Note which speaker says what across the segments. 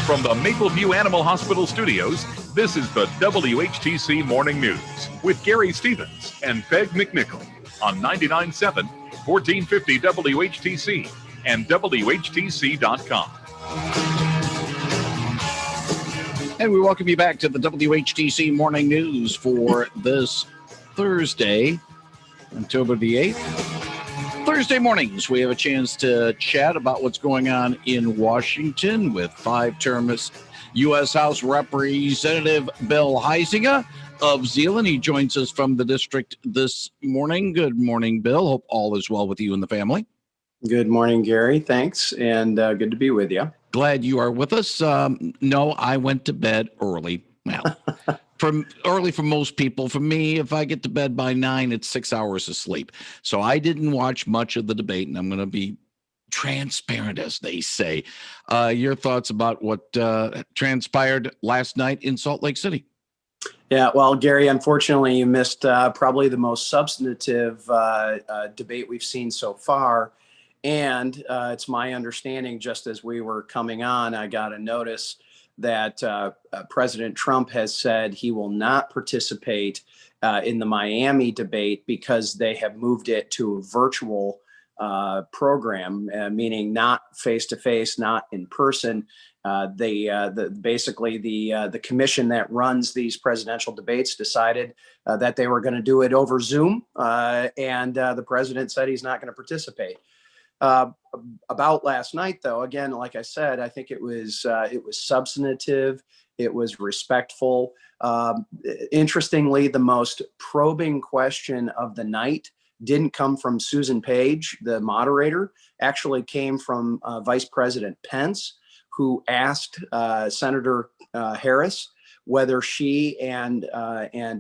Speaker 1: From the Mapleview Animal Hospital studios, this is the WHTC Morning News with Gary Stevens and Peg McNichol on 99.7, 1450 WHTC and WHTC.com.
Speaker 2: And we welcome you back to the WHTC Morning News for this Thursday, October the 8th. Thursday mornings, we have a chance to chat about what's going on in Washington with five-term U.S. House Representative Bill Huizenga of R-Zeeland. He joins us from the district this morning. Good morning, Bill. Hope all is well with you and the family.
Speaker 3: Good morning, Gary. Thanks, and good to be with you.
Speaker 2: Glad you are with us. No, I went to bed early. Well, early for most people. For me, if I get to bed by 9, it's 6 hours of sleep. So I didn't watch much of the debate, and I'm going to be transparent, as they say. Your thoughts about what transpired last night in Salt Lake City?
Speaker 3: Yeah, well, Gary, unfortunately, you missed probably the most substantive debate we've seen so far. And it's my understanding, just as we were coming on, I got a notice that President Trump has said he will not participate in the Miami debate because they have moved it to a virtual program, meaning not face-to-face, not in person. Basically, the commission that runs these presidential debates decided that they were going to do it over Zoom, and the president said he's not going to participate. About last night, though, again, like I said, I think it was substantive. It was respectful. Interestingly, the most probing question of the night didn't come from Susan Page, the moderator, actually came from Vice President Pence, who asked Senator Harris whether she and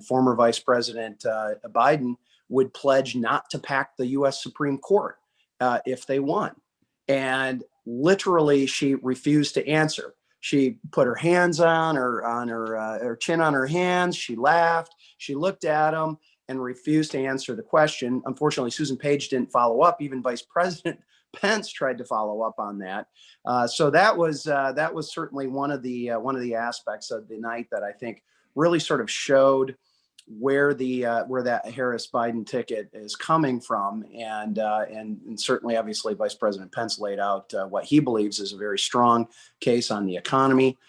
Speaker 3: former Vice President Biden would pledge not to pack the U.S. Supreme Court if they won. And literally, she refused to answer. She put her hands on her chin on her hands. She laughed. She looked at him and refused to answer the question. Unfortunately, Susan Page didn't follow up. Even Vice President Pence tried to follow up on that. So that was certainly one of the aspects of the night that I think really sort of showed where that Harris Biden ticket is coming from, and certainly, obviously, Vice President Pence laid out what he believes is a very strong case on the economy,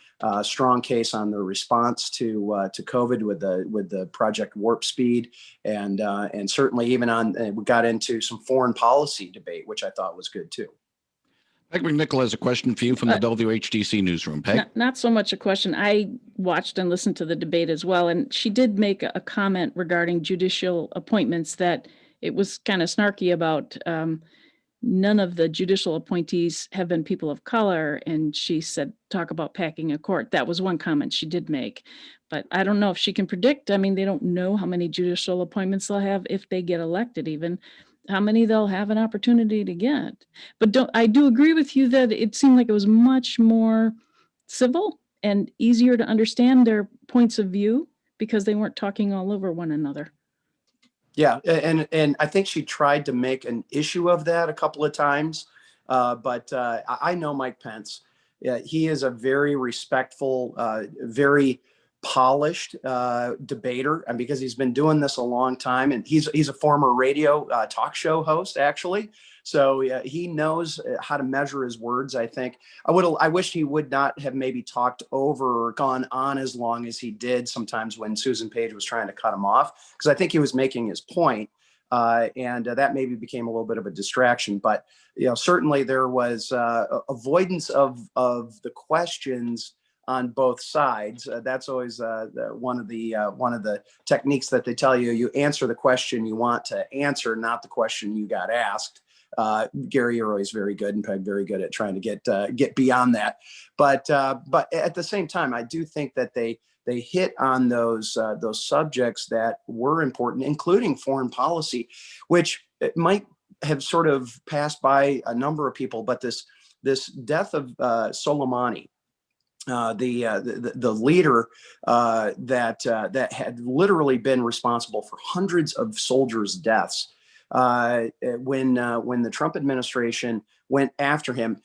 Speaker 3: strong case on the response to COVID with the Project Warp Speed, and certainly even we got into some foreign policy debate, which I thought was good too.
Speaker 2: Peg McNichol has a question for you from the WHTC newsroom. Peg?
Speaker 4: Not so much a question. I watched and listened to the debate as well, and she did make a comment regarding judicial appointments that it was kind of snarky about. None of the judicial appointees have been people of color, and she said, talk about packing a court. That was one comment she did make, but I don't know if she can predict. I mean, they don't know how many judicial appointments they'll have if they get elected, even how many they'll have an opportunity to get. But I do agree with you that it seemed like it was much more civil and easier to understand their points of view because they weren't talking all over one another.
Speaker 3: Yeah, and I think she tried to make an issue of that a couple of times, but I know Mike Pence. He is a very respectful, very polished debater, and because he's been doing this a long time, and he's a former radio talk show host, actually. So he knows how to measure his words. I think I wish he would not have maybe talked over or gone on as long as he did sometimes when Susan Page was trying to cut him off, because I think he was making his point, and that maybe became a little bit of a distraction. But certainly there was avoidance of the questions on both sides. That's always one of the techniques that they tell you. You answer the question you want to answer, not the question you got asked. Gary, you're always very good, and Peg very good at trying to get beyond that. But at the same time, I do think that they hit on those subjects that were important, including foreign policy, which might have sort of passed by a number of people. But this death of Soleimani, the leader that had literally been responsible for hundreds of soldiers' deaths, when the Trump administration went after him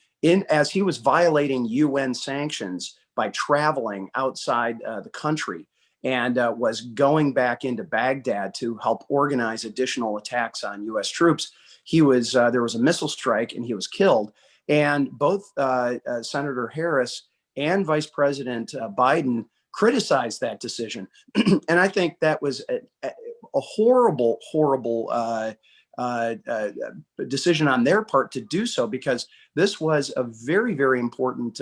Speaker 3: as he was violating UN sanctions by traveling outside the country and was going back into Baghdad to help organize additional attacks on U.S. troops. There was a missile strike and he was killed. And both Senator Harris and Vice President Biden criticized that decision. And I think that was a horrible, horrible decision on their part to do so, because this was a very, very important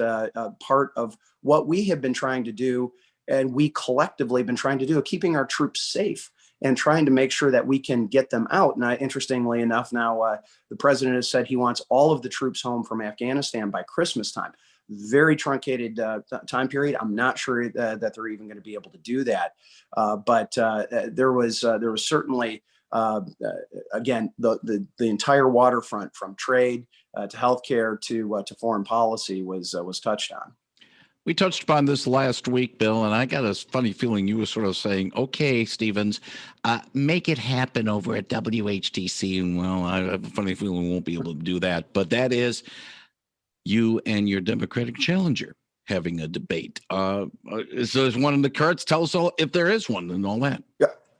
Speaker 3: part of what we have been trying to do, and we collectively been trying to do, keeping our troops safe and trying to make sure that we can get them out. And interestingly enough, now the president has said he wants all of the troops home from Afghanistan by Christmas time. Very truncated time period. I'm not sure that they're even going to be able to do that. But there was certainly, again, the entire waterfront, from trade to healthcare to foreign policy, was touched on.
Speaker 2: We touched upon this last week, Bill, and I got a funny feeling you were sort of saying, okay, Stevens, make it happen over at WHTC. And well, I have a funny feeling we won't be able to do that. But that is you and your Democratic challenger having a debate. Is there one in the cards? Tell us all if there is one and all that.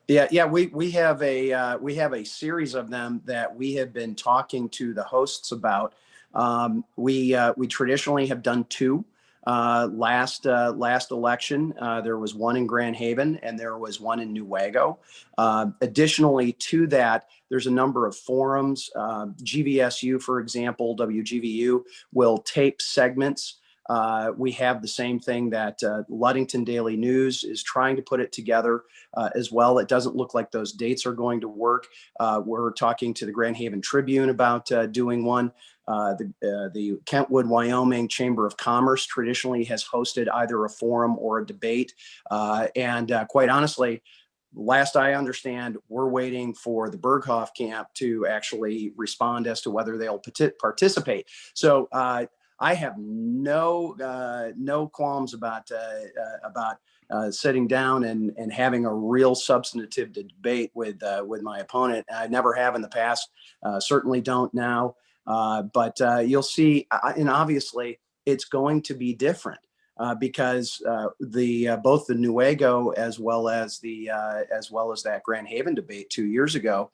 Speaker 3: Yeah. We have a series of them that we have been talking to the hosts about. We traditionally have done two. Last election, there was one in Grand Haven and there was one in Newaygo. Additionally to that, there's a number of forums. GVSU, for example, WGVU will tape segments. We have the same thing that Ludington Daily News is trying to put it together as well. It doesn't look like those dates are going to work. We're talking to the Grand Haven Tribune about doing one. The Kentwood, Wyoming Chamber of Commerce traditionally has hosted either a forum or a debate. And quite honestly, last I understand, we're waiting for the Berghoff camp to actually respond as to whether they'll participate. So I have no qualms about sitting down and having a real substantive debate with my opponent. I never have in the past, certainly don't now. But you'll see, and obviously it's going to be different because both the Newaygo as well as that Grand Haven debate 2 years ago,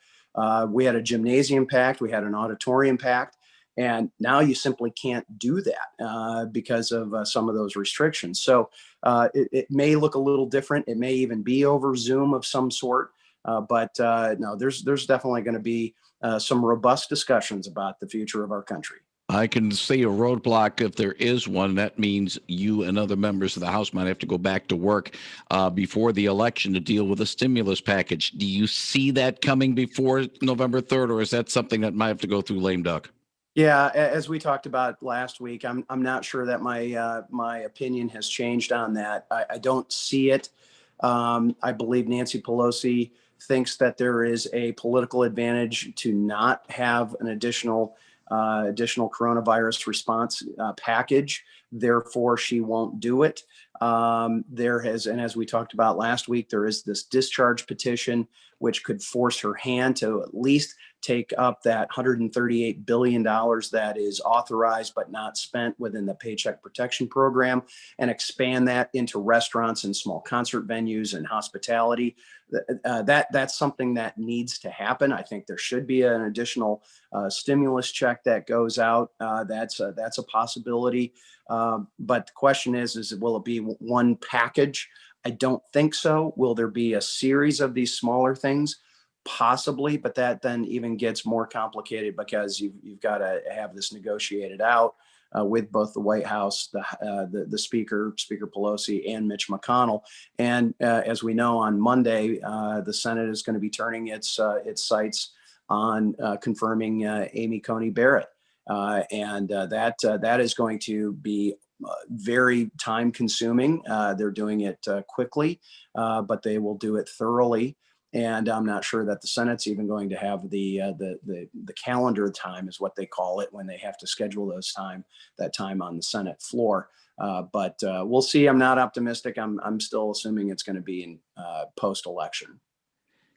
Speaker 3: we had a gymnasium packed, we had an auditorium packed, and now you simply can't do that because of some of those restrictions. So it may look a little different. It may even be over Zoom of some sort. But no, there's definitely going to be some robust discussions about the future of our country.
Speaker 2: I can see a roadblock if there is one. That means you and other members of the House might have to go back to work before the election to deal with a stimulus package. Do you see that coming before November 3rd, or is that something that might have to go through lame duck?
Speaker 3: Yeah, as we talked about last week, I'm not sure that my opinion has changed on that. I don't see it. I believe Nancy Pelosi thinks that there is a political advantage to not have an additional coronavirus response package. Therefore, she won't do it. And as we talked about last week, there is this discharge petition, which could force her hand to at least take up that $138 billion that is authorized but not spent within the Paycheck Protection Program, and expand that into restaurants and small concert venues and hospitality. That's something that needs to happen. I think there should be an additional stimulus check that goes out. That's a possibility. But the question is will it be one package? I don't think so. Will there be a series of these smaller things? Possibly, but that then even gets more complicated because you've got to have this negotiated out with both the White House, the Speaker Pelosi, and Mitch McConnell. And as we know, on Monday, the Senate is going to be turning its sights on confirming Amy Coney Barrett, and that is going to be very time consuming. They're doing it quickly, but they will do it thoroughly. And I'm not sure that the Senate's even going to have the calendar time, is what they call it, when they have to schedule that time on the Senate floor. But we'll see. I'm not optimistic. I'm still assuming it's going to be in post-election.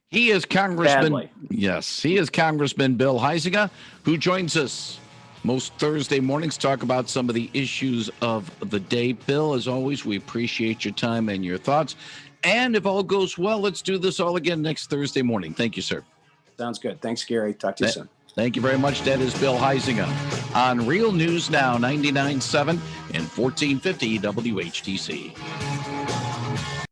Speaker 2: He is Congressman.
Speaker 3: Badly.
Speaker 2: Yes, he is Congressman Bill Huizenga, who joins us Most Thursday mornings talk about some of the issues of the day. Bill, as always, we appreciate your time and your thoughts. And if all goes well, let's do this all again next Thursday morning. Thank you, sir.
Speaker 3: Sounds good. Thanks, Gary. Talk to you soon.
Speaker 2: Thank you very much. That is Bill Huizenga on Real News Now 99.7 and 1450 WHTC.